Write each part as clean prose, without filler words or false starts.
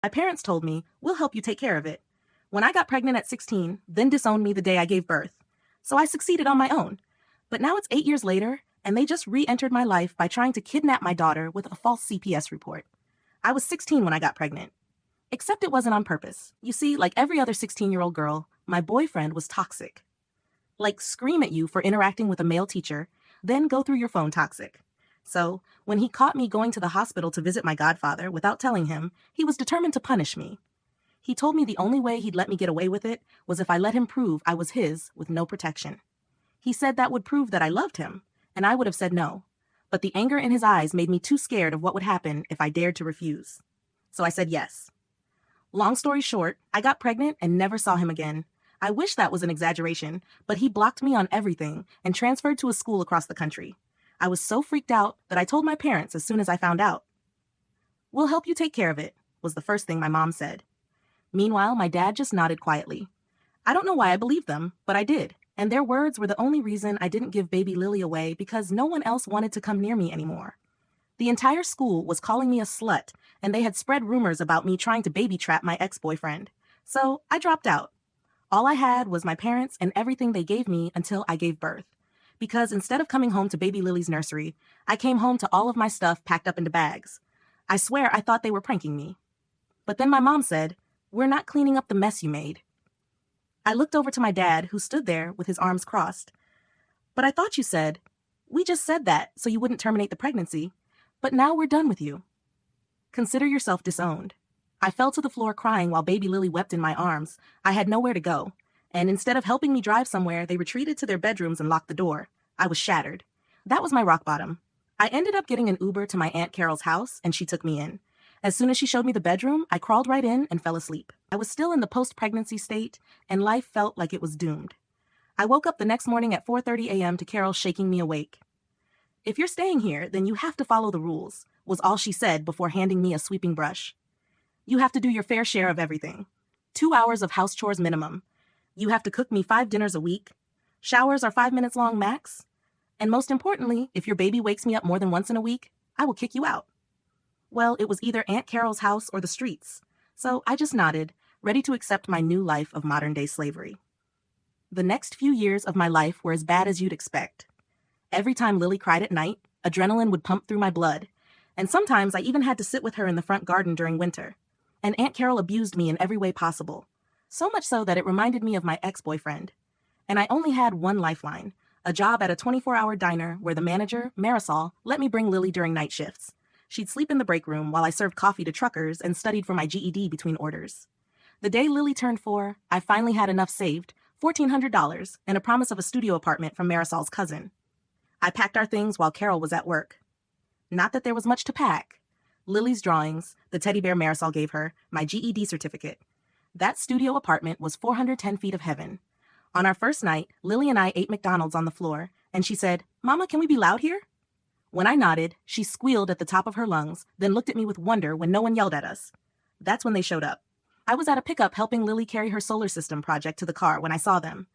My parents told me, we'll help you take care of it. When I got pregnant at 16, then disowned me the day I gave birth. So I succeeded on my own. But now it's 8 years later, and they just re-entered my life by trying to kidnap my daughter with a false CPS report. I was 16 when I got pregnant. Except it wasn't on purpose. You see, like every other 16-year-old girl, my boyfriend was toxic. Like scream at you for interacting with a male teacher, then go through your phone toxic. So, when he caught me going to the hospital to visit my godfather without telling him, he was determined to punish me. He told me the only way he'd let me get away with it was if I let him prove I was his with no protection. He said that would prove that I loved him, and I would have said no. But the anger in his eyes made me too scared of what would happen if I dared to refuse. So I said yes. Long story short, I got pregnant and never saw him again. I wish that was an exaggeration, but he blocked me on everything and transferred to a school across the country. I was so freaked out that I told my parents as soon as I found out. "We'll help you take care of it," was the first thing my mom said. Meanwhile, my dad just nodded quietly. I don't know why I believed them, but I did, and their words were the only reason I didn't give baby Lily away because no one else wanted to come near me anymore. The entire school was calling me a slut, and they had spread rumors about me trying to baby trap my ex-boyfriend. So I dropped out. All I had was my parents and everything they gave me until I gave birth. Because instead of coming home to baby Lily's nursery, I came home to all of my stuff packed up into bags. I swear I thought they were pranking me. But then my mom said, "We're not cleaning up the mess you made." I looked over to my dad, who stood there with his arms crossed. "But I thought you said," "We just said that so you wouldn't terminate the pregnancy. But now we're done with you." Consider yourself disowned. I fell to the floor crying while baby Lily wept in my arms. I had nowhere to go. And instead of helping me drive somewhere, they retreated to their bedrooms and locked the door. I was shattered. That was my rock bottom. I ended up getting an Uber to my Aunt Carol's house, and she took me in. As soon as she showed me the bedroom, I crawled right in and fell asleep. I was still in the post-pregnancy state, and life felt like it was doomed. I woke up the next morning at 4:30 a.m. to Carol shaking me awake. "If you're staying here, then you have to follow the rules," was all she said before handing me a sweeping brush. "You have to do your fair share of everything. 2 hours of house chores minimum. You have to cook me 5 dinners a week. Showers are 5 minutes long max. And most importantly, if your baby wakes me up more than once in a week, I will kick you out." Well, it was either Aunt Carol's house or the streets. So I just nodded, ready to accept my new life of modern-day slavery. The next few years of my life were as bad as you'd expect. Every time Lily cried at night, adrenaline would pump through my blood. And sometimes I even had to sit with her in the front garden during winter. And Aunt Carol abused me in every way possible. So much so that it reminded me of my ex-boyfriend. And I only had one lifeline, a job at a 24-hour diner where the manager, Marisol, let me bring Lily during night shifts. She'd sleep in the break room while I served coffee to truckers and studied for my GED between orders. The day Lily turned 4, I finally had enough saved, $1,400, and a promise of a studio apartment from Marisol's cousin. I packed our things while Carol was at work. Not that there was much to pack. Lily's drawings, the teddy bear Marisol gave her, my GED certificate. That studio apartment was 410 feet of heaven. On our first night, Lily and I ate McDonald's on the floor, and she said, "Mama, can we be loud here?" When I nodded, she squealed at the top of her lungs, then looked at me with wonder when no one yelled at us. That's when they showed up. I was at a pickup helping Lily carry her solar system project to the car when I saw them.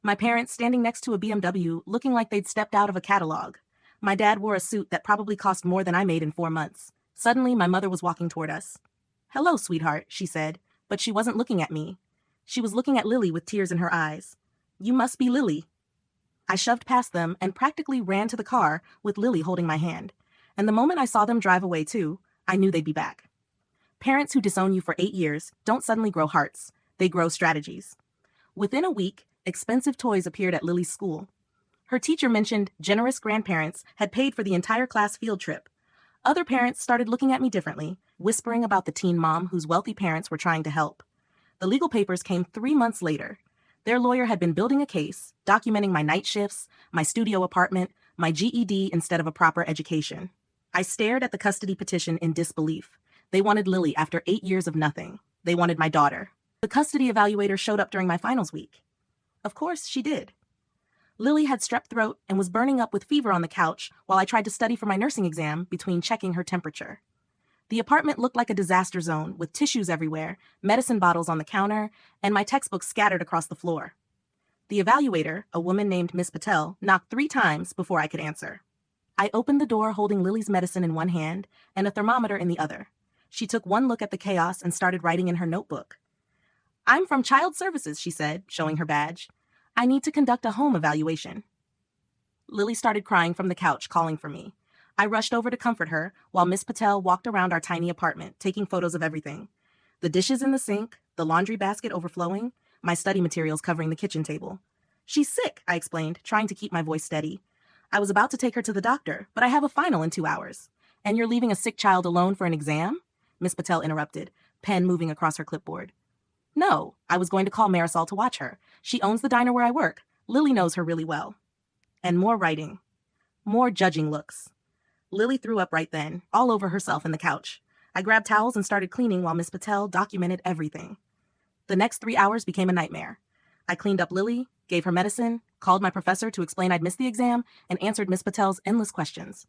My parents standing next to a BMW looking like they'd stepped out of a catalog. My dad wore a suit that probably cost more than I made in 4 months. Suddenly, my mother was walking toward us. "Hello, sweetheart," she said, but she wasn't looking at me. She was looking at Lily with tears in her eyes. "You must be Lily." I shoved past them and practically ran to the car with Lily holding my hand. And the moment I saw them drive away too, I knew they'd be back. Parents who disown you for 8 years don't suddenly grow hearts. They grow strategies. Within a week, expensive toys appeared at Lily's school. Her teacher mentioned generous grandparents had paid for the entire class field trip. Other parents started looking at me differently, whispering about the teen mom whose wealthy parents were trying to help. The legal papers came 3 months later. Their lawyer had been building a case, documenting my night shifts, my studio apartment, my GED instead of a proper education. I stared at the custody petition in disbelief. They wanted Lily after 8 years of nothing. They wanted my daughter. The custody evaluator showed up during my finals week. Of course, she did. Lily had strep throat and was burning up with fever on the couch while I tried to study for my nursing exam between checking her temperature. The apartment looked like a disaster zone with tissues everywhere, medicine bottles on the counter, and my textbooks scattered across the floor. The evaluator, a woman named Miss Patel, knocked 3 times before I could answer. I opened the door holding Lily's medicine in one hand and a thermometer in the other. She took one look at the chaos and started writing in her notebook. "I'm from Child Services," she said, showing her badge. "I need to conduct a home evaluation." Lily started crying from the couch, calling for me. I rushed over to comfort her while Miss Patel walked around our tiny apartment, taking photos of everything. The dishes in the sink, the laundry basket overflowing, my study materials covering the kitchen table. "She's sick," I explained, trying to keep my voice steady. "I was about to take her to the doctor, but I have a final in 2 hours. And you're leaving a sick child alone for an exam?" Miss Patel interrupted, pen moving across her clipboard. "No, I was going to call Marisol to watch her. She owns the diner where I work. Lily knows her really well." And more writing. More judging looks. Lily threw up right then, all over herself in the couch. I grabbed towels and started cleaning while Miss Patel documented everything. The next 3 hours became a nightmare. I cleaned up Lily, gave her medicine, called my professor to explain I'd missed the exam, and answered Miss Patel's endless questions.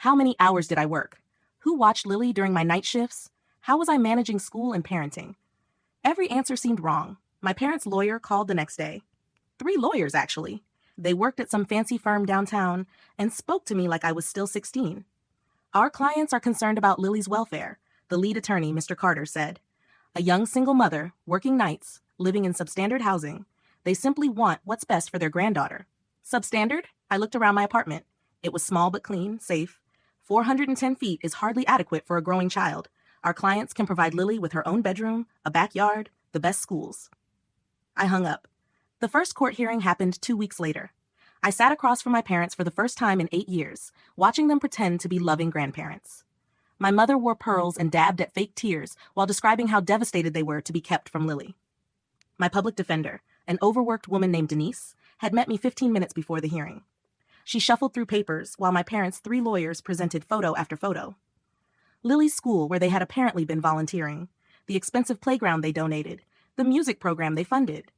How many hours did I work? Who watched Lily during my night shifts? How was I managing school and parenting? Every answer seemed wrong. My parents' lawyer called the next day. 3 lawyers, actually. They worked at some fancy firm downtown and spoke to me like I was still 16. "Our clients are concerned about Lily's welfare," the lead attorney, Mr. Carter, said. "A young single mother, working nights, living in substandard housing. They simply want what's best for their granddaughter." Substandard? I looked around my apartment. It was small but clean, safe. 410 feet is hardly adequate for a growing child. Our clients can provide Lily with her own bedroom, a backyard, the best schools. I hung up. The first court hearing happened 2 weeks later. I sat across from my parents for the first time in 8 years, watching them pretend to be loving grandparents. My mother wore pearls and dabbed at fake tears while describing how devastated they were to be kept from Lily. My public defender, an overworked woman named Denise, had met me 15 minutes before the hearing. She shuffled through papers while my parents' 3 lawyers presented photo after photo. Lily's school, where they had apparently been volunteering, the expensive playground they donated, the music program they funded.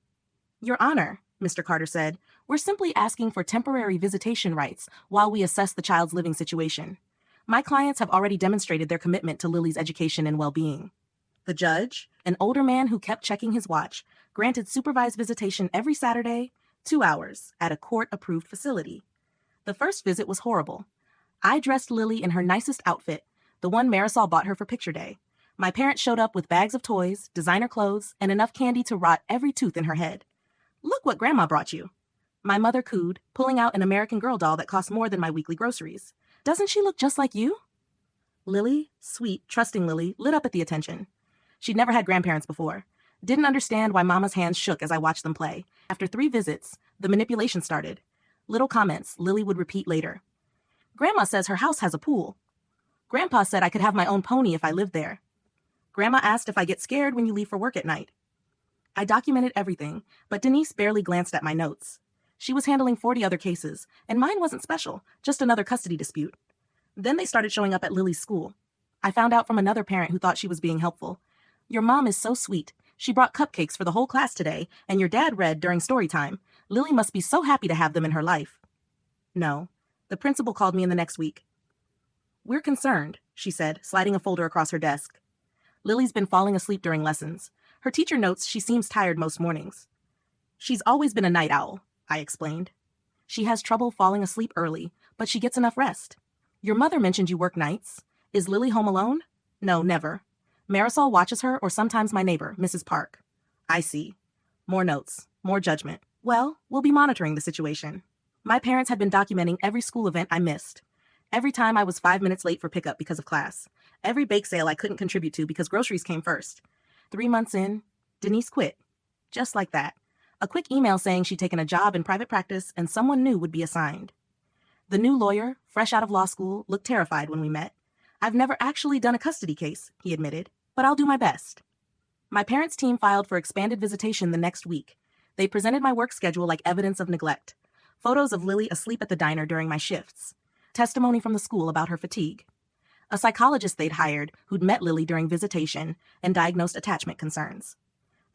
"Your Honor," Mr. Carter said, "we're simply asking for temporary visitation rights while we assess the child's living situation. My clients have already demonstrated their commitment to Lily's education and well-being." The judge, an older man who kept checking his watch, granted supervised visitation every Saturday, 2 hours, at a court-approved facility. The first visit was horrible. I dressed Lily in her nicest outfit, the one Marisol bought her for picture day. My parents showed up with bags of toys, designer clothes, and enough candy to rot every tooth in her head. "Look what Grandma brought you." My mother cooed, pulling out an American Girl doll that cost more than my weekly groceries. "Doesn't she look just like you?" Lily, sweet, trusting Lily, lit up at the attention. She'd never had grandparents before. Didn't understand why Mama's hands shook as I watched them play. After 3 visits, the manipulation started. Little comments Lily would repeat later. "Grandma says her house has a pool." "Grandpa said I could have my own pony if I lived there." "Grandma asked if I get scared when you leave for work at night." I documented everything, but Denise barely glanced at my notes. She was handling 40 other cases, and mine wasn't special, just another custody dispute. Then they started showing up at Lily's school. I found out from another parent who thought she was being helpful. "Your mom is so sweet. She brought cupcakes for the whole class today, and your dad read during story time. Lily must be so happy to have them in her life." No. The principal called me in the next week. "We're concerned," she said, sliding a folder across her desk. "Lily's been falling asleep during lessons. Her teacher notes she seems tired most mornings." "She's always been a night owl," I explained. "She has trouble falling asleep early, but she gets enough rest." "Your mother mentioned you work nights. Is Lily home alone?" "No, never. Marisol watches her or sometimes my neighbor, Mrs. Park." "I see." More notes, more judgment. "Well, we'll be monitoring the situation." My parents had been documenting every school event I missed. Every time I was 5 minutes late for pickup because of class. Every bake sale I couldn't contribute to because groceries came first. 3 months in, Denise quit. Just like that. A quick email saying she'd taken a job in private practice and someone new would be assigned. The new lawyer, fresh out of law school, looked terrified when we met. "I've never actually done a custody case," he admitted, "but I'll do my best." My parents' team filed for expanded visitation the next week. They presented my work schedule like evidence of neglect. Photos of Lily asleep at the diner during my shifts. Testimony from the school about her fatigue. A psychologist they'd hired who'd met Lily during visitation and diagnosed attachment concerns.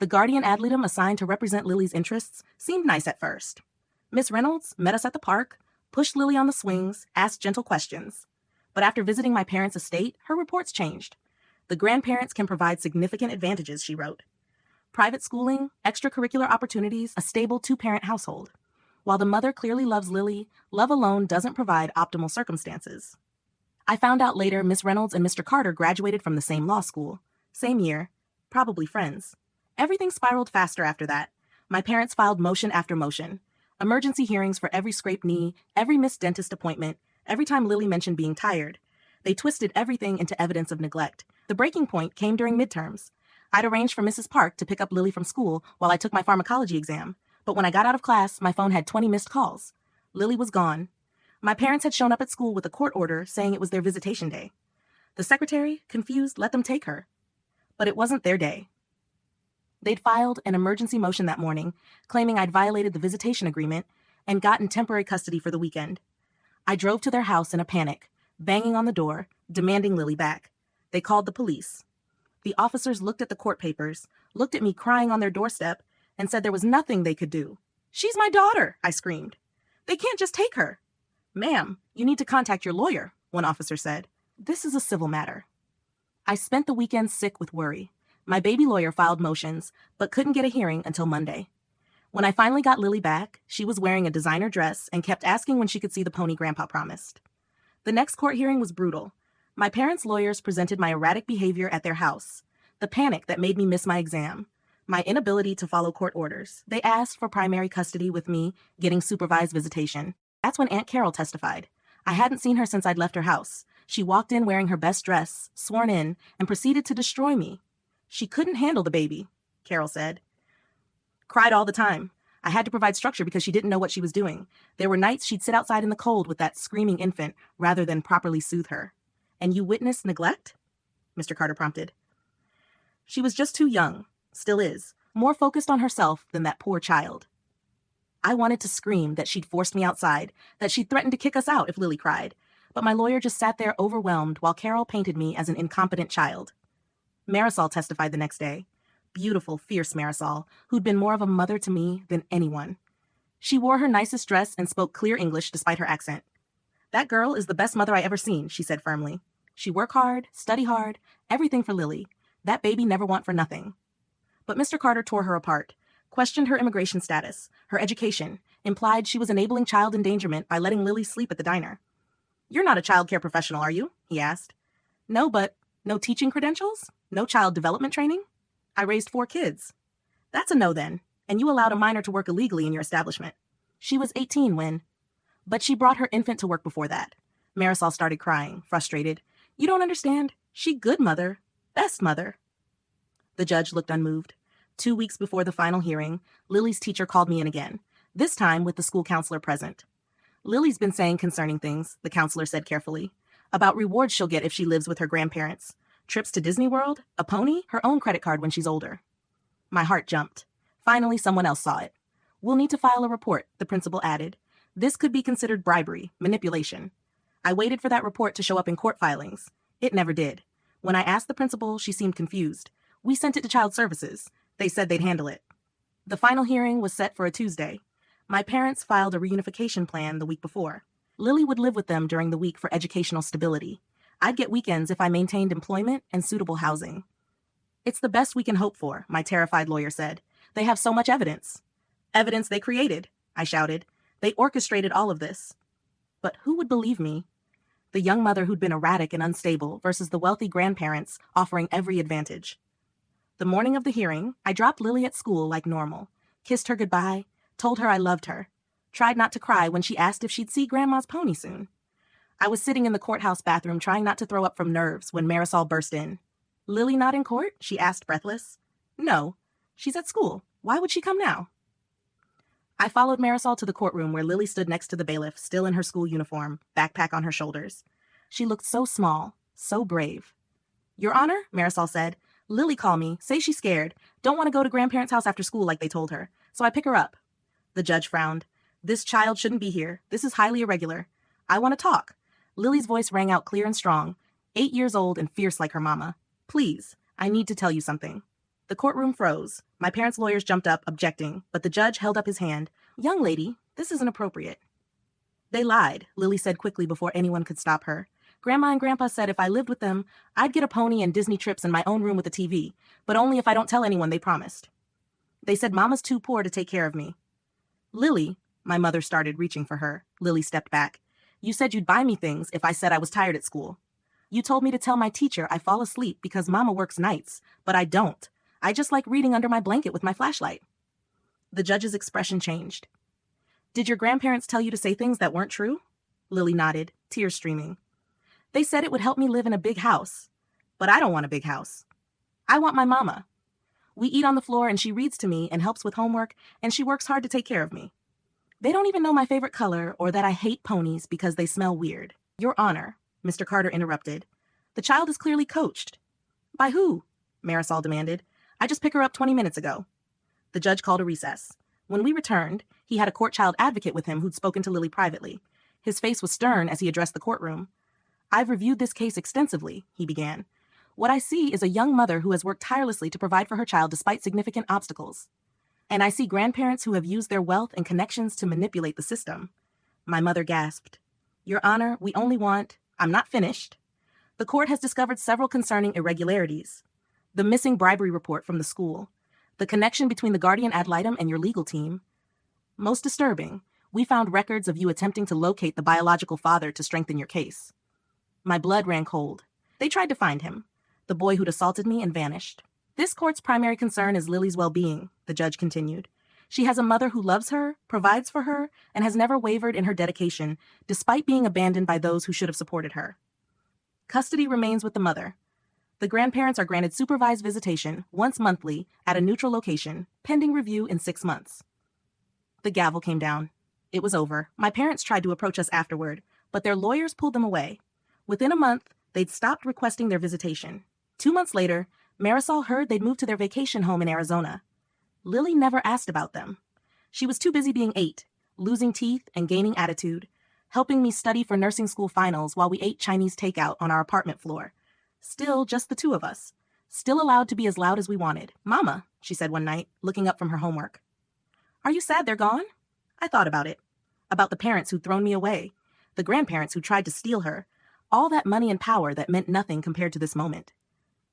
The guardian ad litem assigned to represent Lily's interests seemed nice at first. Miss Reynolds met us at the park, pushed Lily on the swings, asked gentle questions. But after visiting my parents' estate, her reports changed. "The grandparents can provide significant advantages," she wrote. "Private schooling, extracurricular opportunities, a stable 2-parent household. While the mother clearly loves Lily, love alone doesn't provide optimal circumstances." I found out later Miss Reynolds and Mr. Carter graduated from the same law school. Same year. Probably friends. Everything spiraled faster after that. My parents filed motion after motion. Emergency hearings for every scraped knee, every missed dentist appointment, every time Lily mentioned being tired. They twisted everything into evidence of neglect. The breaking point came during midterms. I'd arranged for Mrs. Park to pick up Lily from school while I took my pharmacology exam, but when I got out of class, my phone had 20 missed calls. Lily was gone. My parents had shown up at school with a court order saying it was their visitation day. The secretary, confused, let them take her. But it wasn't their day. They'd filed an emergency motion that morning, claiming I'd violated the visitation agreement and gotten temporary custody for the weekend. I drove to their house in a panic, banging on the door, demanding Lily back. They called the police. The officers looked at the court papers, looked at me crying on their doorstep, and said there was nothing they could do. "She's my daughter," I screamed. "They can't just take her." "Ma'am, you need to contact your lawyer," one officer said. "This is a civil matter." I spent the weekend sick with worry. My baby lawyer filed motions, but couldn't get a hearing until Monday. When I finally got Lily back, she was wearing a designer dress and kept asking when she could see the pony Grandpa promised. The next court hearing was brutal. My parents' lawyers presented my erratic behavior at their house, the panic that made me miss my exam, my inability to follow court orders. They asked for primary custody with me getting supervised visitation. That's when Aunt Carol testified. I hadn't seen her since I'd left her house. She walked in wearing her best dress, sworn in, and proceeded to destroy me. She couldn't handle the baby, Carol said. Cried all the time. I had to provide structure because she didn't know what she was doing. There were nights she'd sit outside in the cold with that screaming infant rather than properly soothe her. "And you witnessed neglect?" Mr. Carter prompted. "She was just too young, still is, more focused on herself than that poor child." I wanted to scream that she'd forced me outside, that she'd threatened to kick us out if Lily cried, but my lawyer just sat there overwhelmed while Carol painted me as an incompetent child. Marisol testified the next day. Beautiful, fierce Marisol, who'd been more of a mother to me than anyone. She wore her nicest dress and spoke clear English despite her accent. "That girl is the best mother I ever seen," she said firmly. "She work hard, study hard, everything for Lily. That baby never want for nothing." But Mr. Carter tore her apart, questioned her immigration status, her education, implied she was enabling child endangerment by letting Lily sleep at the diner. "You're not a child care professional, are you?" he asked. "No, but no teaching credentials? No child development training?" "I raised 4 kids." "That's a no then, and you allowed a minor to work illegally in your establishment." "She was 18 when..." "But she brought her infant to work before that." Marisol started crying, frustrated. "You don't understand. She good mother. Best mother." The judge looked unmoved. 2 weeks before the final hearing, Lily's teacher called me in again, this time with the school counselor present. "Lily's been saying concerning things," the counselor said carefully, "about rewards she'll get if she lives with her grandparents. Trips to Disney World, a pony, her own credit card when she's older." My heart jumped. Finally, someone else saw it. "We'll need to file a report," the principal added. "This could be considered bribery, manipulation." I waited for that report to show up in court filings. It never did. When I asked the principal, she seemed confused. "We sent it to Child Services. They said they'd handle it." The final hearing was set for a Tuesday. My parents filed a reunification plan the week before. Lily would live with them during the week for educational stability. I'd get weekends if I maintained employment and suitable housing. "It's the best we can hope for," my terrified lawyer said. "They have so much evidence." "Evidence they created," I shouted. "They orchestrated all of this." But who would believe me? The young mother who'd been erratic and unstable versus the wealthy grandparents offering every advantage. The morning of the hearing, I dropped Lily at school like normal, kissed her goodbye, told her I loved her, tried not to cry when she asked if she'd see Grandma's pony soon. I was sitting in the courthouse bathroom trying not to throw up from nerves when Marisol burst in. "Lily not in court?" she asked, breathless. "No. She's at school. Why would she come now?" I followed Marisol to the courtroom where Lily stood next to the bailiff, still in her school uniform, backpack on her shoulders. She looked so small, so brave. "Your Honor," Marisol said, "Lily called me, say she's scared, don't want to go to grandparents' house after school like they told her, so I pick her up." The judge frowned. "This child shouldn't be here. This is highly irregular. I want to talk." Lily's voice rang out clear and strong, 8 years old and fierce like her mama. "Please, I need to tell you something." The courtroom froze. My parents' lawyers jumped up, objecting, but the judge held up his hand. "Young lady, this isn't appropriate." "They lied," Lily said quickly before anyone could stop her. "Grandma and Grandpa said if I lived with them, I'd get a pony and Disney trips in my own room with a TV, but only if I don't tell anyone, they promised. They said Mama's too poor to take care of me." "Lily," my mother started, reaching for her. Lily stepped back. You said you'd buy me things if I said I was tired at school. You told me to tell my teacher I fall asleep because Mama works nights, but I don't. I just like reading under my blanket with my flashlight. The judge's expression changed. Did your grandparents tell you to say things that weren't true? Lily nodded, tears streaming. They said it would help me live in a big house. But I don't want a big house. I want my mama. We eat on the floor and she reads to me and helps with homework, and she works hard to take care of me. They don't even know my favorite color or that I hate ponies because they smell weird. Your Honor, Mr. Carter interrupted. The child is clearly coached. By who? Marisol demanded. I just picked her up 20 minutes ago. The judge called a recess. When we returned, he had a court child advocate with him who'd spoken to Lily privately. His face was stern as he addressed the courtroom. I've reviewed this case extensively, he began. What I see is a young mother who has worked tirelessly to provide for her child despite significant obstacles. And I see grandparents who have used their wealth and connections to manipulate the system. My mother gasped. Your Honor, we only want... I'm not finished. The court has discovered several concerning irregularities. The missing bribery report from the school. The connection between the guardian ad litem and your legal team. Most disturbing, we found records of you attempting to locate the biological father to strengthen your case. My blood ran cold. They tried to find him, the boy who'd assaulted me and vanished. This court's primary concern is Lily's well-being, the judge continued. She has a mother who loves her, provides for her, and has never wavered in her dedication, despite being abandoned by those who should have supported her. Custody remains with the mother. The grandparents are granted supervised visitation once monthly at a neutral location, pending review in 6 months. The gavel came down. It was over. My parents tried to approach us afterward, but their lawyers pulled them away. Within a month, they'd stopped requesting their visitation. 2 months later, Marisol heard they'd moved to their vacation home in Arizona. Lily never asked about them. She was too busy being 8, losing teeth and gaining attitude, helping me study for nursing school finals while we ate Chinese takeout on our apartment floor. Still just the two of us. Still allowed to be as loud as we wanted. Mama, she said one night, looking up from her homework. Are you sad they're gone? I thought about it. About the parents who'd thrown me away. The grandparents who tried to steal her. All that money and power that meant nothing compared to this moment.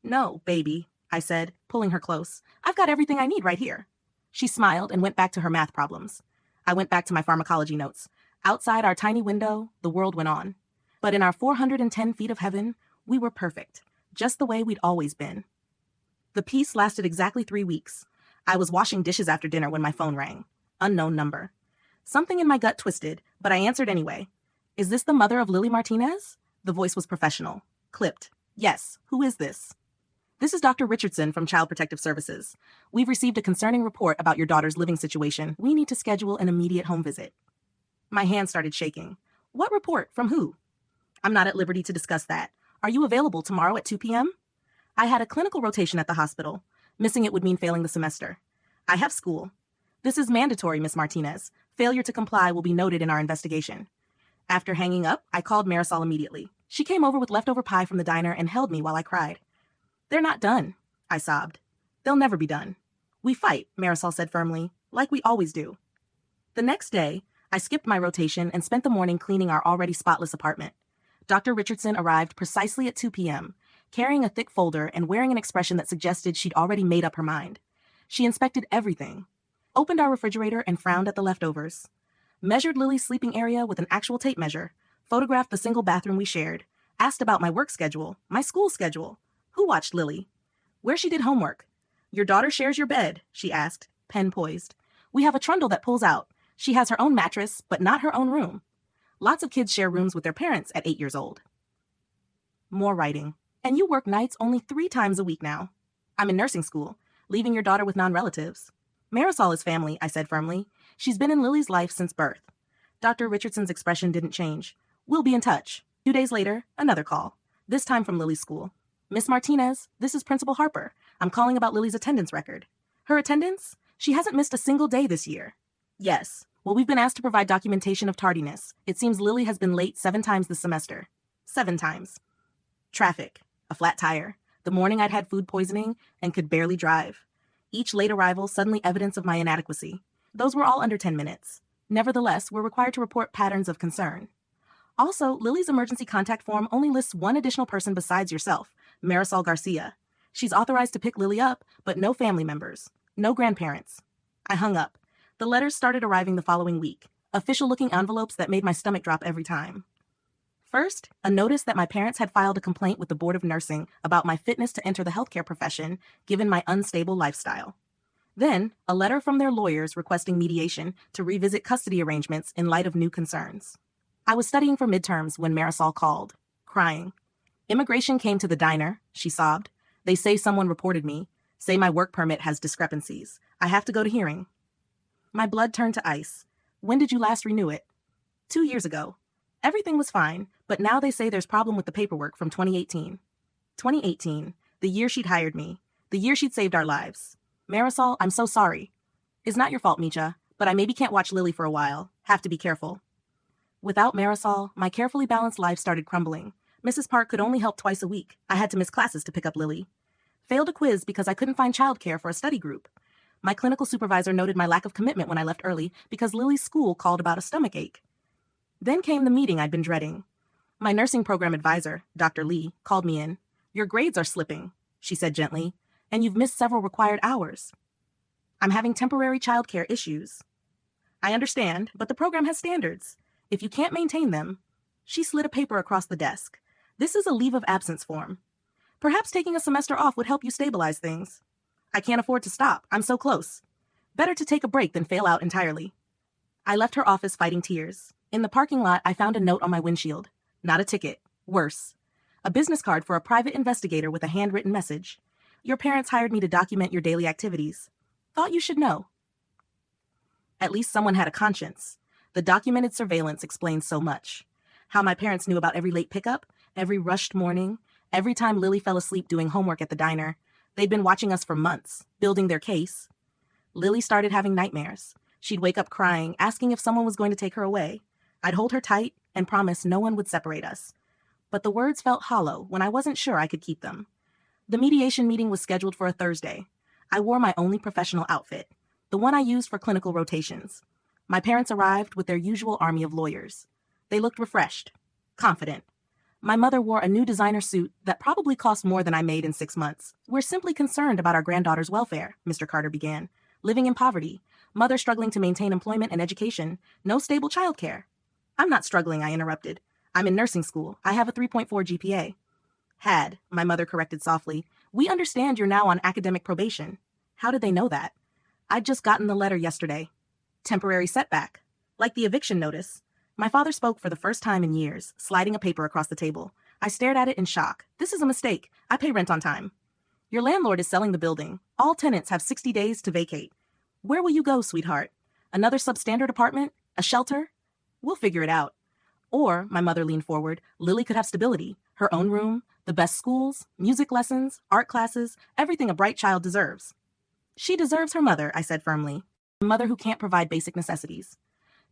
No, baby, I said, pulling her close. I've got everything I need right here. She smiled and went back to her math problems. I went back to my pharmacology notes. Outside our tiny window, the world went on. But in our 410 feet of heaven, we were perfect, just the way we'd always been. The peace lasted exactly 3 weeks. I was washing dishes after dinner when my phone rang. Unknown number. Something in my gut twisted, but I answered anyway. Is this the mother of Lily Martinez? The voice was professional. Clipped. Yes, who is this? This is Dr. Richardson from Child Protective Services. We've received a concerning report about your daughter's living situation. We need to schedule an immediate home visit. My hand started shaking. What report? From who? I'm not at liberty to discuss that. Are you available tomorrow at 2 p.m.? I had a clinical rotation at the hospital. Missing it would mean failing the semester. I have school. This is mandatory, Miss Martinez. Failure to comply will be noted in our investigation. After hanging up, I called Marisol immediately. She came over with leftover pie from the diner and held me while I cried. They're not done, I sobbed. They'll never be done. We fight, Marisol said firmly, like we always do. The next day, I skipped my rotation and spent the morning cleaning our already spotless apartment. Dr. Richardson arrived precisely at 2 p.m., carrying a thick folder and wearing an expression that suggested she'd already made up her mind. She inspected everything, opened our refrigerator and frowned at the leftovers, measured Lily's sleeping area with an actual tape measure, photographed the single bathroom we shared, asked about my work schedule, my school schedule, who watched Lily, where she did homework. Your daughter shares your bed, she asked, pen poised. We have a trundle that pulls out. She has her own mattress, but not her own room. Lots of kids share rooms with their parents at 8 years old. More writing. And you work nights only 3 times a week now. I'm in nursing school, leaving your daughter with non-relatives. Marisol is family, I said firmly. She's been in Lily's life since birth. Dr. Richardson's expression didn't change. We'll be in touch. 2 days later, another call. This time from Lily's school. Miss Martinez, this is Principal Harper. I'm calling about Lily's attendance record. Her attendance? She hasn't missed a single day this year. Yes. Well, we've been asked to provide documentation of tardiness. It seems Lily has been late 7 times this semester. 7 times. Traffic. A flat tire. The morning I'd had food poisoning and could barely drive. Each late arrival suddenly evidence of my inadequacy. Those were all under 10 minutes. Nevertheless, we're required to report patterns of concern. Also, Lily's emergency contact form only lists one additional person besides yourself, Marisol Garcia. She's authorized to pick Lily up, but no family members. No grandparents. I hung up. The letters started arriving the following week. Official-looking envelopes that made my stomach drop every time. First, a notice that my parents had filed a complaint with the Board of Nursing about my fitness to enter the healthcare profession given my unstable lifestyle. Then, a letter from their lawyers requesting mediation to revisit custody arrangements in light of new concerns. I was studying for midterms when Marisol called, crying. Immigration came to the diner, she sobbed. They say someone reported me, say my work permit has discrepancies. I have to go to hearing. My blood turned to ice. When did you last renew it? 2 years ago. Everything was fine, but now they say there's problem with the paperwork from 2018. 2018, the year she'd hired me, the year she'd saved our lives. Marisol, I'm so sorry. It's not your fault, Micha, but I maybe can't watch Lily for a while. Have to be careful. Without Marisol, my carefully balanced life started crumbling. Mrs. Park could only help twice a week. I had to miss classes to pick up Lily. Failed a quiz because I couldn't find childcare for a study group. My clinical supervisor noted my lack of commitment when I left early because Lily's school called about a stomach ache. Then came the meeting I'd been dreading. My nursing program advisor, Dr. Lee, called me in. Your grades are slipping, she said gently, and you've missed several required hours. I'm having temporary childcare issues. I understand, but the program has standards. If you can't maintain them, she slid a paper across the desk. This is a leave of absence form. Perhaps taking a semester off would help you stabilize things. I can't afford to stop. I'm so close. Better to take a break than fail out entirely. I left her office fighting tears. In the parking lot, I found a note on my windshield. Not a ticket. Worse. A business card for a private investigator with a handwritten message. Your parents hired me to document your daily activities. Thought you should know. At least someone had a conscience. The documented surveillance explains so much. How my parents knew about every late pickup, every rushed morning, every time Lily fell asleep doing homework at the diner. They'd been watching us for months, building their case. Lily started having nightmares. She'd wake up crying, asking if someone was going to take her away. I'd hold her tight and promise no one would separate us. But the words felt hollow when I wasn't sure I could keep them. The mediation meeting was scheduled for a Thursday. I wore my only professional outfit, the one I used for clinical rotations. My parents arrived with their usual army of lawyers. They looked refreshed, confident. My mother wore a new designer suit that probably cost more than I made in 6 months. We're simply concerned about our granddaughter's welfare, Mr. Carter began. Living in poverty, mother struggling to maintain employment and education, no stable childcare. I'm not struggling, I interrupted. I'm in nursing school. I have a 3.4 GPA. Had, my mother corrected softly. We understand you're now on academic probation. How did they know that? I'd just gotten the letter yesterday. Temporary setback. Like the eviction notice. My father spoke for the first time in years, sliding a paper across the table. I stared at it in shock. This is a mistake. I pay rent on time. Your landlord is selling the building. All tenants have 60 days to vacate. Where will you go, sweetheart? Another substandard apartment? A shelter? We'll figure it out. Or, my mother leaned forward, Lily could have stability, her own room, the best schools, music lessons, art classes, everything a bright child deserves. She deserves her mother, I said firmly. A mother who can't provide basic necessities.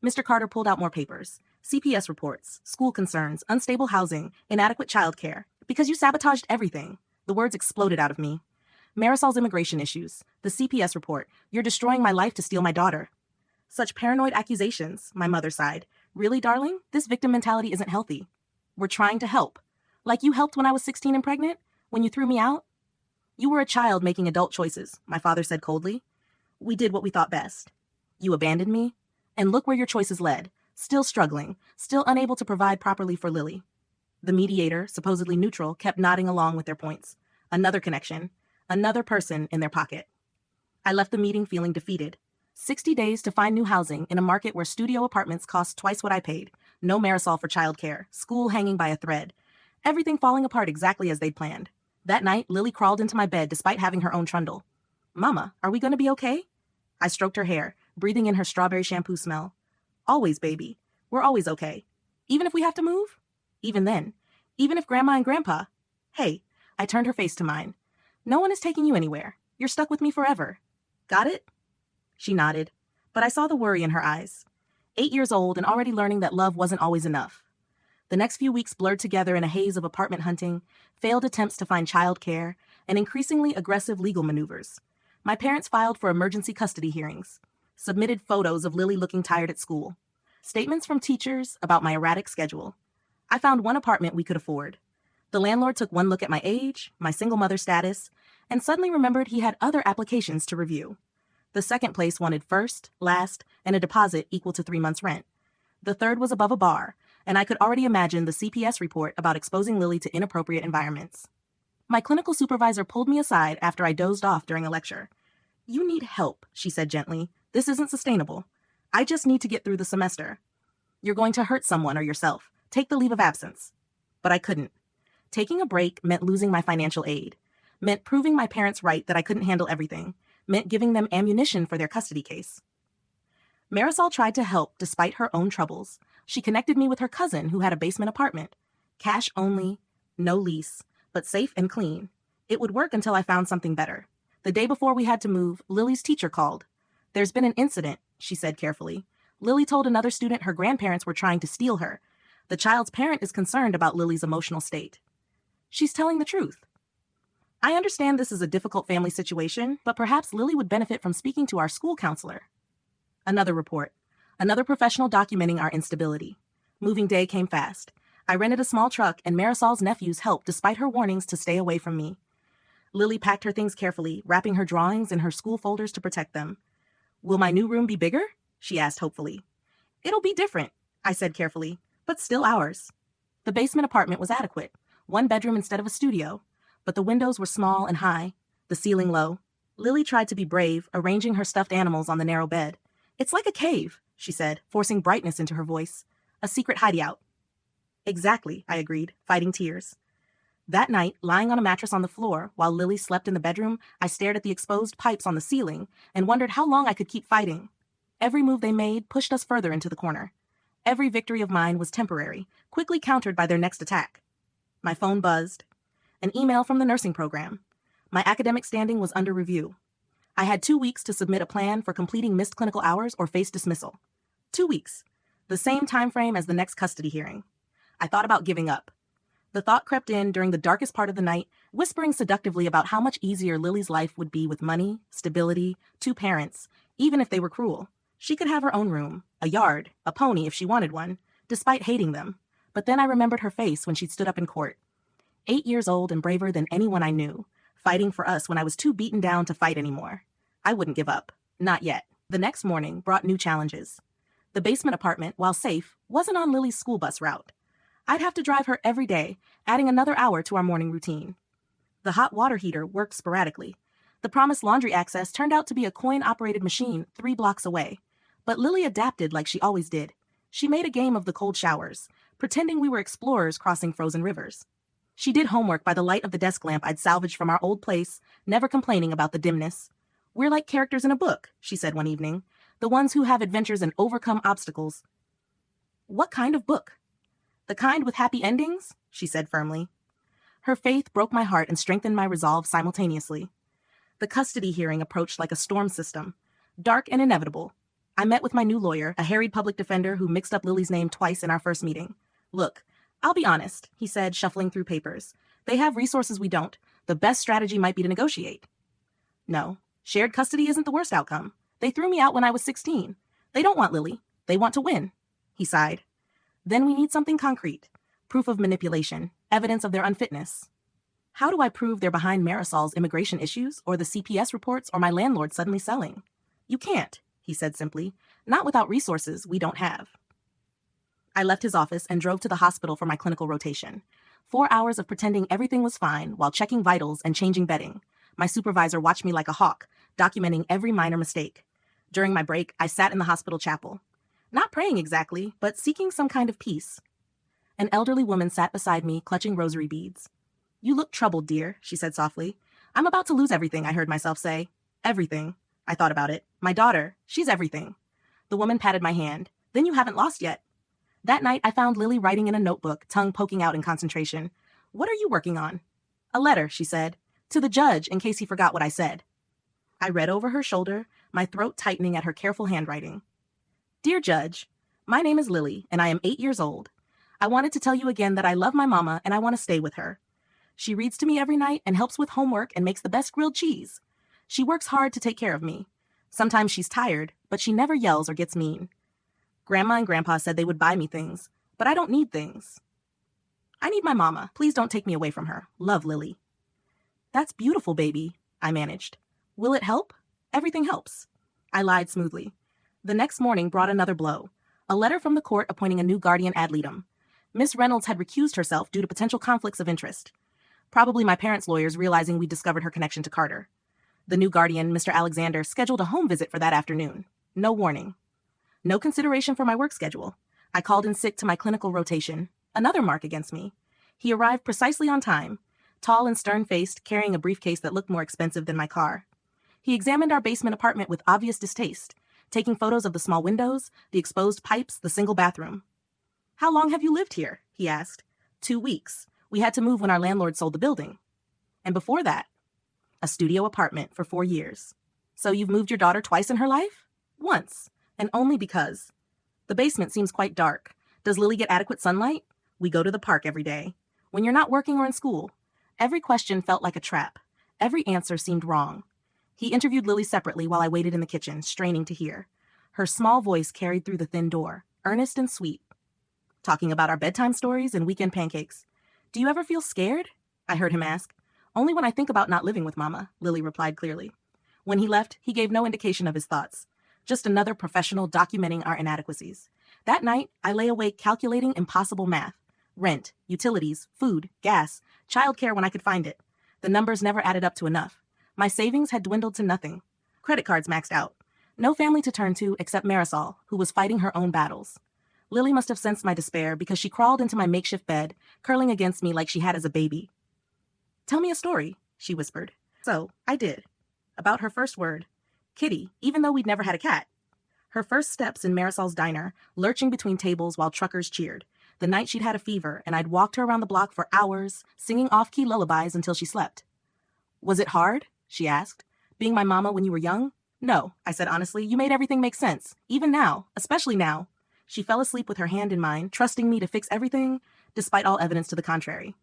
Mr. Carter pulled out more papers. CPS reports, school concerns, unstable housing, inadequate childcare. Because you sabotaged everything. The words exploded out of me. Marisol's immigration issues, the CPS report, you're destroying my life to steal my daughter. Such paranoid accusations, my mother sighed. Really, darling? This victim mentality isn't healthy. We're trying to help. Like you helped when I was 16 and pregnant? When you threw me out? You were a child making adult choices, my father said coldly. We did what we thought best. You abandoned me? And look where your choices led. Still struggling, still unable to provide properly for Lily. The mediator, supposedly neutral, kept nodding along with their points. Another connection. Another person in their pocket. I left the meeting feeling defeated. 60 days to find new housing in a market where studio apartments cost twice what I paid. No Marisol for childcare. School hanging by a thread. Everything falling apart exactly as they'd planned. That night, Lily crawled into my bed despite having her own trundle. Mama, are we going to be okay? I stroked her hair, breathing in her strawberry shampoo smell. Always, baby. We're always okay. Even if we have to move? Even then. Even if Grandma and Grandpa... Hey, I turned her face to mine. No one is taking you anywhere. You're stuck with me forever. Got it? She nodded, but I saw the worry in her eyes. 8 years old and already learning that love wasn't always enough. The next few weeks blurred together in a haze of apartment hunting, failed attempts to find childcare, and increasingly aggressive legal maneuvers. My parents filed for emergency custody hearings, submitted photos of Lily looking tired at school, statements from teachers about my erratic schedule. I found one apartment we could afford. The landlord took one look at my age, my single mother status, and suddenly remembered he had other applications to review. The second place wanted first, last, and a deposit equal to 3 months' rent. The third was above a bar, and I could already imagine the CPS report about exposing Lily to inappropriate environments. My clinical supervisor pulled me aside after I dozed off during a lecture. "You need help," she said gently. "This isn't sustainable. I just need to get through the semester." "You're going to hurt someone or yourself. Take the leave of absence." But I couldn't. Taking a break meant losing my financial aid, meant proving my parents right that I couldn't handle everything, meant giving them ammunition for their custody case. Marisol tried to help despite her own troubles. She connected me with her cousin who had a basement apartment. Cash only, no lease, but safe and clean. It would work until I found something better. The day before we had to move, Lily's teacher called. "There's been an incident," she said carefully. "Lily told another student her grandparents were trying to steal her. The child's parent is concerned about Lily's emotional state." "She's telling the truth." "I understand this is a difficult family situation, but perhaps Lily would benefit from speaking to our school counselor." Another report. Another professional documenting our instability. Moving day came fast. I rented a small truck and Marisol's nephews helped despite her warnings to stay away from me. Lily packed her things carefully, wrapping her drawings in her school folders to protect them. "Will my new room be bigger?" she asked hopefully. "It'll be different," I said carefully, "but still ours." The basement apartment was adequate, one bedroom instead of a studio, but the windows were small and high, the ceiling low. Lily tried to be brave, arranging her stuffed animals on the narrow bed. "It's like a cave," she said, forcing brightness into her voice. "A secret hideout." "Exactly," I agreed, fighting tears. That night, lying on a mattress on the floor, while Lily slept in the bedroom, I stared at the exposed pipes on the ceiling and wondered how long I could keep fighting. Every move they made pushed us further into the corner. Every victory of mine was temporary, quickly countered by their next attack. My phone buzzed. An email from the nursing program. My academic standing was under review. I had 2 weeks to submit a plan for completing missed clinical hours or face dismissal. 2 weeks. The same time frame as the next custody hearing. I thought about giving up. The thought crept in during the darkest part of the night, whispering seductively about how much easier Lily's life would be with money, stability, 2 parents, even if they were cruel. She could have her own room, a yard, a pony if she wanted one, despite hating them. But then I remembered her face when she stood up in court. 8 years old and braver than anyone I knew, fighting for us when I was too beaten down to fight anymore. I wouldn't give up. Not yet. The next morning brought new challenges. The basement apartment, while safe, wasn't on Lily's school bus route. I'd have to drive her every day, adding another hour to our morning routine. The hot water heater worked sporadically. The promised laundry access turned out to be a coin-operated machine 3 blocks away. But Lily adapted like she always did. She made a game of the cold showers, pretending we were explorers crossing frozen rivers. She did homework by the light of the desk lamp I'd salvaged from our old place, never complaining about the dimness. "We're like characters in a book," she said one evening. "The ones who have adventures and overcome obstacles." "What kind of book?" "The kind with happy endings," she said firmly. Her faith broke my heart and strengthened my resolve simultaneously. The custody hearing approached like a storm system, dark and inevitable. I met with my new lawyer, a harried public defender who mixed up Lily's name twice in our first meeting. "Look, I'll be honest," he said, shuffling through papers. "They have resources we don't. The best strategy might be to negotiate." "No, shared custody isn't the worst outcome. They threw me out when I was 16. They don't want Lily. They want to win." He sighed. "Then we need something concrete. Proof of manipulation. Evidence of their unfitness." "How do I prove they're behind Marisol's immigration issues, or the CPS reports, or my landlord suddenly selling?" "You can't," he said simply. "Not without resources we don't have." I left his office and drove to the hospital for my clinical rotation. 4 hours of pretending everything was fine while checking vitals and changing bedding. My supervisor watched me like a hawk, documenting every minor mistake. During my break, I sat in the hospital chapel. Not praying exactly, but seeking some kind of peace. An elderly woman sat beside me, clutching rosary beads. "You look troubled, dear," she said softly. "I'm about to lose everything," I heard myself say. "Everything." I thought about it. "My daughter, she's everything." The woman patted my hand. "Then you haven't lost yet." That night, I found Lily writing in a notebook, tongue poking out in concentration. "What are you working on?" "A letter," she said. "To the judge, in case he forgot what I said." I read over her shoulder, my throat tightening at her careful handwriting. "Dear Judge, my name is Lily, and I am 8 years old. I wanted to tell you again that I love my mama and I want to stay with her. She reads to me every night and helps with homework and makes the best grilled cheese. She works hard to take care of me. Sometimes she's tired, but she never yells or gets mean. Grandma and Grandpa said they would buy me things, but I don't need things. I need my mama. Please don't take me away from her. Love, Lily." "That's beautiful, baby," I managed. "Will it help?" "Everything helps." I lied smoothly. The next morning brought another blow. A letter from the court appointing a new guardian ad litem. Miss Reynolds had recused herself due to potential conflicts of interest. Probably my parents' lawyers realizing we discovered her connection to Carter. The new guardian, Mr. Alexander, scheduled a home visit for that afternoon. No warning. No consideration for my work schedule. I called in sick to my clinical rotation. Another mark against me. He arrived precisely on time, tall and stern-faced, carrying a briefcase that looked more expensive than my car. He examined our basement apartment with obvious distaste, taking photos of the small windows, the exposed pipes, the single bathroom. "How long have you lived here?" he asked. 2 weeks. We had to move when our landlord sold the building. And before that, a studio apartment for 4 years. So you've moved your daughter twice in her life? Once, and only because. The basement seems quite dark. Does Lily get adequate sunlight? We go to the park every day. When you're not working or in school. Every question felt like a trap. Every answer seemed wrong. He interviewed Lily separately while I waited in the kitchen, straining to hear. Her small voice carried through the thin door, earnest and sweet. Talking about our bedtime stories and weekend pancakes. "Do you ever feel scared?" I heard him ask. "Only when I think about not living with Mama," Lily replied clearly. When he left, he gave no indication of his thoughts. Just another professional documenting our inadequacies. That night, I lay awake calculating impossible math. Rent, utilities, food, gas, childcare when I could find it. The numbers never added up to enough. My savings had dwindled to nothing. Credit cards maxed out. No family to turn to except Marisol, who was fighting her own battles. Lily must have sensed my despair because she crawled into my makeshift bed, curling against me like she had as a baby. "Tell me a story," she whispered. So, I did. About her first word, Kitty, even though we'd never had a cat. Her first steps in Marisol's diner, lurching between tables while truckers cheered. The night she'd had a fever, and I'd walked her around the block for hours, singing off-key lullabies until she slept. "Was it hard?" she asked. "Being my mama when you were young?" "No," I said honestly. "You made everything make sense. Even now. Especially now." She fell asleep with her hand in mine, trusting me to fix everything, despite all evidence to the contrary.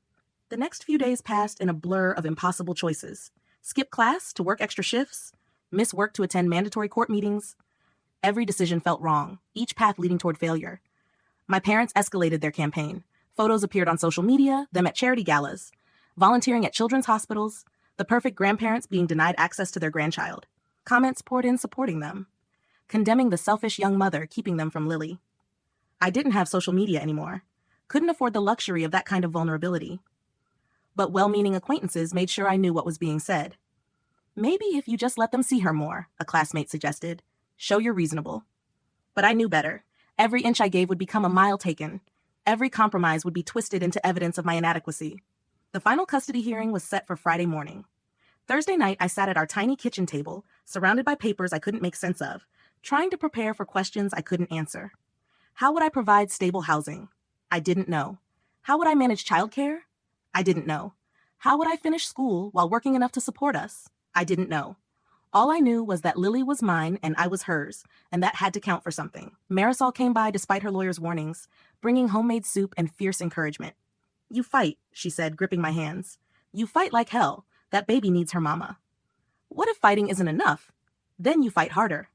The next few days passed in a blur of impossible choices. Skip class to work extra shifts, miss work to attend mandatory court meetings. Every decision felt wrong, each path leading toward failure. My parents escalated their campaign. Photos appeared on social media, them at charity galas, volunteering at children's hospitals, the perfect grandparents being denied access to their grandchild. Comments poured in supporting them, condemning the selfish young mother keeping them from Lily. I didn't have social media anymore. Couldn't afford the luxury of that kind of vulnerability. But well-meaning acquaintances made sure I knew what was being said. "Maybe if you just let them see her more," a classmate suggested. "Show you're reasonable." But I knew better. Every inch I gave would become a mile taken. Every compromise would be twisted into evidence of my inadequacy. The final custody hearing was set for Friday morning. Thursday night, I sat at our tiny kitchen table, surrounded by papers I couldn't make sense of, trying to prepare for questions I couldn't answer. How would I provide stable housing? I didn't know. How would I manage childcare? I didn't know. How would I finish school while working enough to support us? I didn't know. All I knew was that Lily was mine and I was hers, and that had to count for something. Marisol came by despite her lawyer's warnings, bringing homemade soup and fierce encouragement. "You fight," she said, gripping my hands. "You fight like hell. That baby needs her mama." What if fighting isn't enough? Then you fight harder.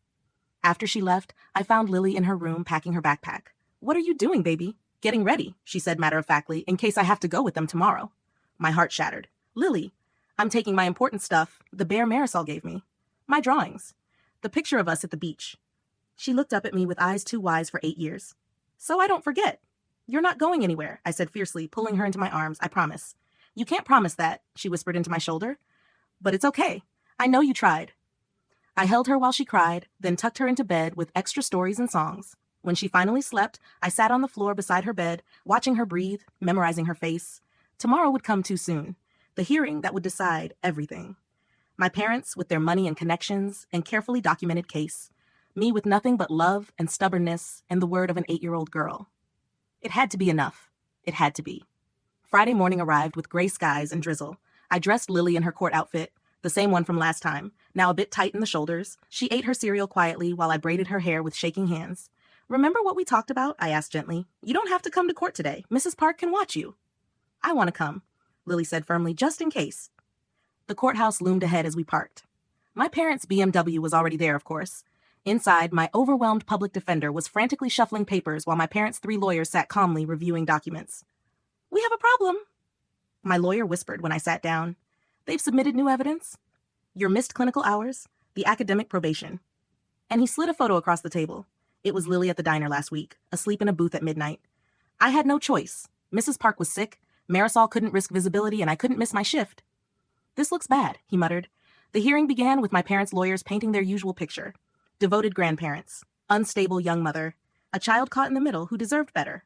After she left, I found Lily in her room packing her backpack. "What are you doing, baby?" "Getting ready," she said matter-of-factly, "in case I have to go with them tomorrow." My heart shattered. "Lily, I'm taking my important stuff, the bear Marisol gave me. My drawings. The picture of us at the beach." She looked up at me with eyes too wise for 8 years. "So I don't forget." "You're not going anywhere," I said fiercely, pulling her into my arms. "I promise." "You can't promise that," she whispered into my shoulder. "But it's okay. I know you tried." I held her while she cried, then tucked her into bed with extra stories and songs. When she finally slept, I sat on the floor beside her bed, watching her breathe, memorizing her face. Tomorrow would come too soon. The hearing that would decide everything. My parents with their money and connections and carefully documented case. Me with nothing but love and stubbornness and the word of an 8-year-old girl. It had to be enough. It had to be. Friday morning arrived with gray skies and drizzle. I dressed Lily in her court outfit, the same one from last time, now a bit tight in the shoulders. She ate her cereal quietly while I braided her hair with shaking hands. "Remember what we talked about?" I asked gently. "You don't have to come to court today. Mrs. Park can watch you." "I want to come," Lily said firmly, "just in case." The courthouse loomed ahead as we parked. My parents' BMW was already there, of course. Inside, my overwhelmed public defender was frantically shuffling papers while my parents' 3 lawyers sat calmly reviewing documents. "We have a problem," my lawyer whispered when I sat down. "They've submitted new evidence. Your missed clinical hours, the academic probation." And he slid a photo across the table. It was Lily at the diner last week, asleep in a booth at midnight. I had no choice. Mrs. Park was sick, Marisol couldn't risk visibility, and I couldn't miss my shift. This looks bad, he muttered. The hearing began with my parents' lawyers painting their usual picture. Devoted grandparents, unstable young mother, a child caught in the middle who deserved better.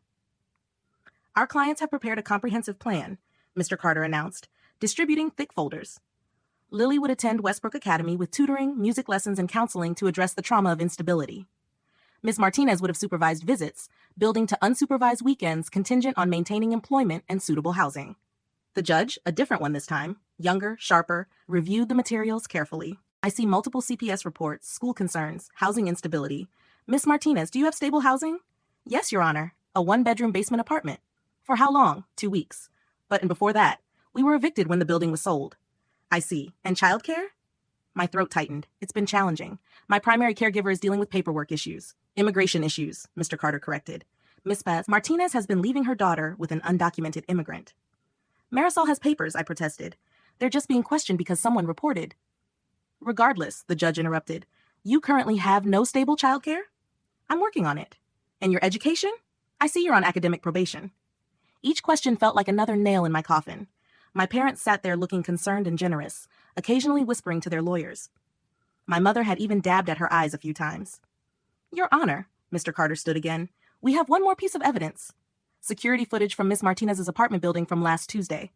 Our clients have prepared a comprehensive plan, Mr. Carter announced, distributing thick folders. Lily would attend Westbrook Academy with tutoring, music lessons, and counseling to address the trauma of instability. Ms. Martinez would have supervised visits, building to unsupervised weekends contingent on maintaining employment and suitable housing. The judge, a different one this time, younger, sharper, reviewed the materials carefully. I see multiple CPS reports, school concerns, housing instability. Ms. Martinez, do you have stable housing? Yes, Your Honor. A one-bedroom basement apartment. For how long? 2 weeks. And before that, we were evicted when the building was sold. I see. And childcare? My throat tightened. It's been challenging. My primary caregiver is dealing with paperwork issues. Immigration issues, Mr. Carter corrected. Miss Beth Martinez has been leaving her daughter with an undocumented immigrant. Marisol has papers, I protested. They're just being questioned because someone reported. Regardless, the judge interrupted. You currently have no stable childcare? I'm working on it. And your education? I see you're on academic probation. Each question felt like another nail in my coffin. My parents sat there looking concerned and generous, occasionally whispering to their lawyers. My mother had even dabbed at her eyes a few times. Your Honor, Mr. Carter stood again. We have one more piece of evidence. Security footage from Miss Martinez's apartment building from last Tuesday.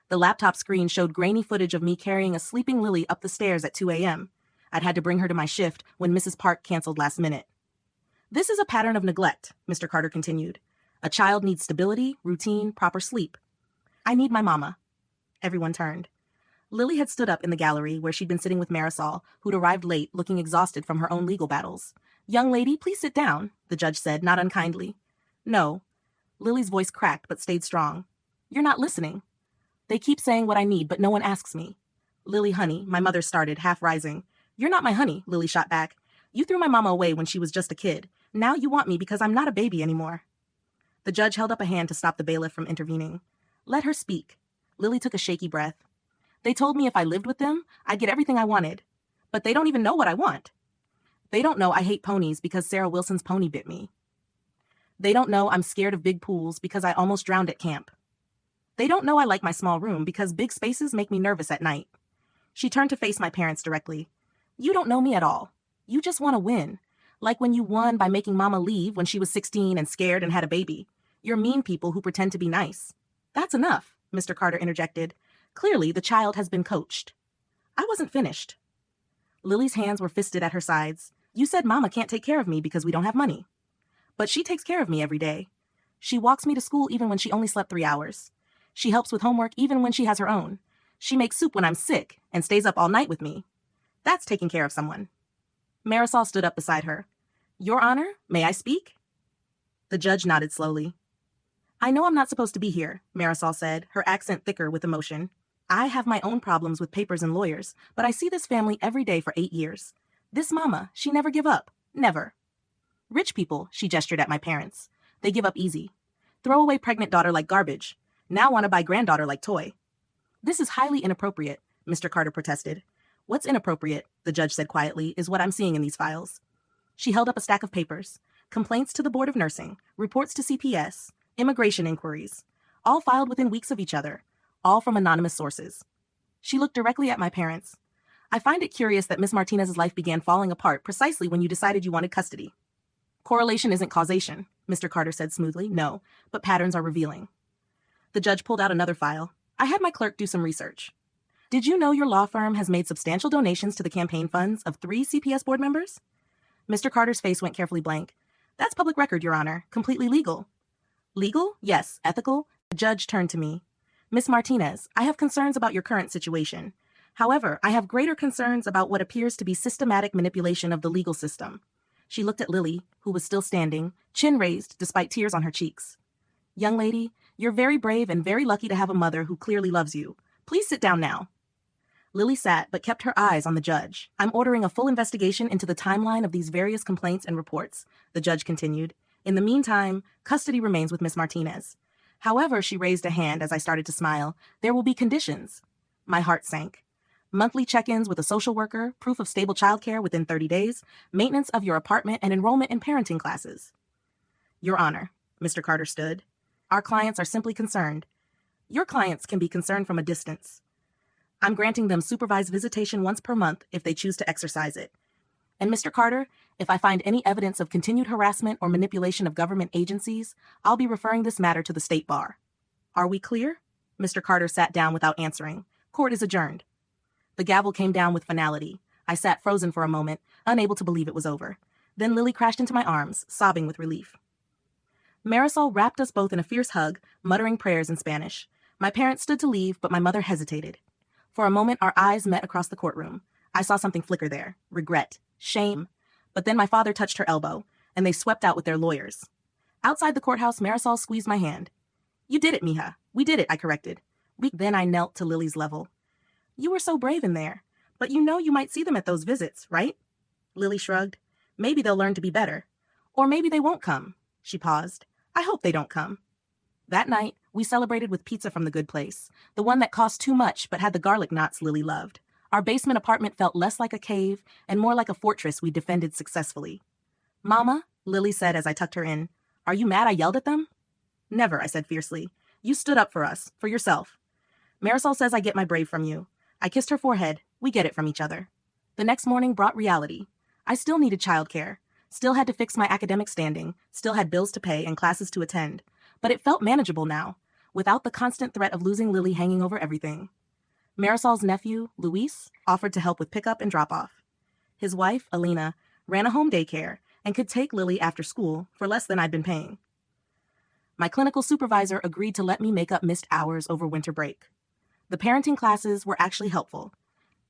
The laptop screen showed grainy footage of me carrying a sleeping Lily up the stairs at 2 a.m. I'd had to bring her to my shift when Mrs. Park canceled last minute. This is a pattern of neglect, Mr. Carter continued. A child needs stability, routine, proper sleep. I need my mama. Everyone turned. Lily had stood up in the gallery where she'd been sitting with Marisol, who'd arrived late, looking exhausted from her own legal battles. Young lady, please sit down, the judge said, not unkindly. No. Lily's voice cracked but stayed strong. You're not listening. They keep saying what I need, but no one asks me. Lily, honey, my mother started, half rising. You're not my honey, Lily shot back. You threw my mama away when she was just a kid. Now you want me because I'm not a baby anymore. The judge held up a hand to stop the bailiff from intervening. Let her speak. Lily took a shaky breath. They told me if I lived with them, I'd get everything I wanted. But they don't even know what I want. They don't know I hate ponies because Sarah Wilson's pony bit me. They don't know I'm scared of big pools because I almost drowned at camp. They don't know I like my small room because big spaces make me nervous at night. She turned to face my parents directly. You don't know me at all. You just want to win. Like when you won by making Mama leave when she was 16 and scared and had a baby. You're mean people who pretend to be nice. That's enough, Mr. Carter interjected. Clearly, the child has been coached. I wasn't finished. Lily's hands were fisted at her sides. You said Mama can't take care of me because we don't have money. But she takes care of me every day. She walks me to school even when she only slept 3 hours. She helps with homework even when she has her own. She makes soup when I'm sick and stays up all night with me. That's taking care of someone. Marisol stood up beside her. Your Honor, may I speak? The judge nodded slowly. I know I'm not supposed to be here, Marisol said, her accent thicker with emotion. I have my own problems with papers and lawyers, but I see this family every day for 8 years. This mama, she never give up. Never. Rich people, she gestured at my parents. They give up easy. Throw away pregnant daughter like garbage. Now want to buy granddaughter like toy. This is highly inappropriate, Mr. Carter protested. What's inappropriate, the judge said quietly, is what I'm seeing in these files. She held up a stack of papers. Complaints to the Board of Nursing, reports to CPS, immigration inquiries, all filed within weeks of each other, all from anonymous sources. She looked directly at my parents. I find it curious that Miss Martinez's life began falling apart precisely when you decided you wanted custody. Correlation isn't causation, Mr. Carter said smoothly. No, but patterns are revealing. The judge pulled out another file. I had my clerk do some research. Did you know your law firm has made substantial donations to the campaign funds of 3 CPS board members? Mr. Carter's face went carefully blank. That's public record, Your Honor. Completely legal. Legal? Yes. Ethical? The judge turned to me. Miss Martinez, I have concerns about your current situation. However, I have greater concerns about what appears to be systematic manipulation of the legal system. She looked at Lily, who was still standing, chin raised despite tears on her cheeks. Young lady, you're very brave and very lucky to have a mother who clearly loves you. Please sit down now. Lily sat but kept her eyes on the judge. I'm ordering a full investigation into the timeline of these various complaints and reports, the judge continued. In the meantime, custody remains with Miss Martinez. However, she raised a hand as I started to smile. There will be conditions. My heart sank. Monthly check-ins with a social worker, proof of stable childcare within 30 days, maintenance of your apartment, and enrollment in parenting classes. Your Honor, Mr. Carter stood. Our clients are simply concerned. Your clients can be concerned from a distance. I'm granting them supervised visitation once per month if they choose to exercise it. And Mr. Carter, if I find any evidence of continued harassment or manipulation of government agencies, I'll be referring this matter to the State Bar. Are we clear? Mr. Carter sat down without answering. Court is adjourned. The gavel came down with finality. I sat frozen for a moment, unable to believe it was over. Then Lily crashed into my arms, sobbing with relief. Marisol wrapped us both in a fierce hug, muttering prayers in Spanish. My parents stood to leave, but my mother hesitated. For a moment, our eyes met across the courtroom. I saw something flicker there. Regret. Shame. But then my father touched her elbow, and they swept out with their lawyers. Outside the courthouse, Marisol squeezed my hand. You did it, mija. We did it, I corrected. Then I knelt to Lily's level. You were so brave in there, but you know you might see them at those visits, right? Lily shrugged. Maybe they'll learn to be better. Or maybe they won't come. She paused. I hope they don't come. That night, we celebrated with pizza from the good place, the one that cost too much but had the garlic knots Lily loved. Our basement apartment felt less like a cave and more like a fortress we defended successfully. Mama, Lily said as I tucked her in, are you mad I yelled at them? Never, I said fiercely. You stood up for us, for yourself. Marisol says I get my brave from you. I kissed her forehead. We get it from each other. The next morning brought reality. I still needed childcare, still had to fix my academic standing, still had bills to pay and classes to attend. But it felt manageable now, without the constant threat of losing Lily hanging over everything. Marisol's nephew, Luis, offered to help with pickup and drop-off. His wife, Alina, ran a home daycare and could take Lily after school for less than I'd been paying. My clinical supervisor agreed to let me make up missed hours over winter break. The parenting classes were actually helpful.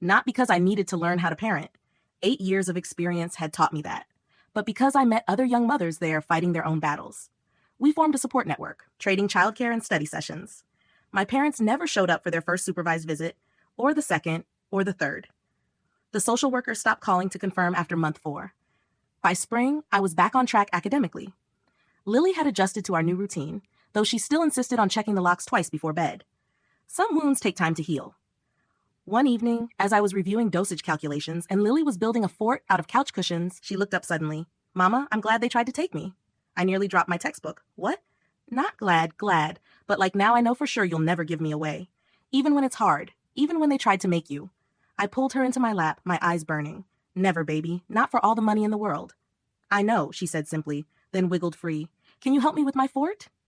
Not because I needed to learn how to parent. 8 years of experience had taught me that. But because I met other young mothers there fighting their own battles. We formed a support network, trading childcare and study sessions. My parents never showed up for their first supervised visit, or the second, or the third. The social worker stopped calling to confirm after month 4. By spring, I was back on track academically. Lily had adjusted to our new routine, though she still insisted on checking the locks twice before bed. Some wounds take time to heal. One evening, as I was reviewing dosage calculations and Lily was building a fort out of couch cushions, she looked up suddenly. Mama, I'm glad they tried to take me. I nearly dropped my textbook. What? Not glad, but like now I know for sure you'll never give me away. Even when it's hard, even when they tried to make you. I pulled her into my lap, my eyes burning. Never, baby, not for all the money in the world. I know, she said simply, then wiggled free. Can you help me with my fort?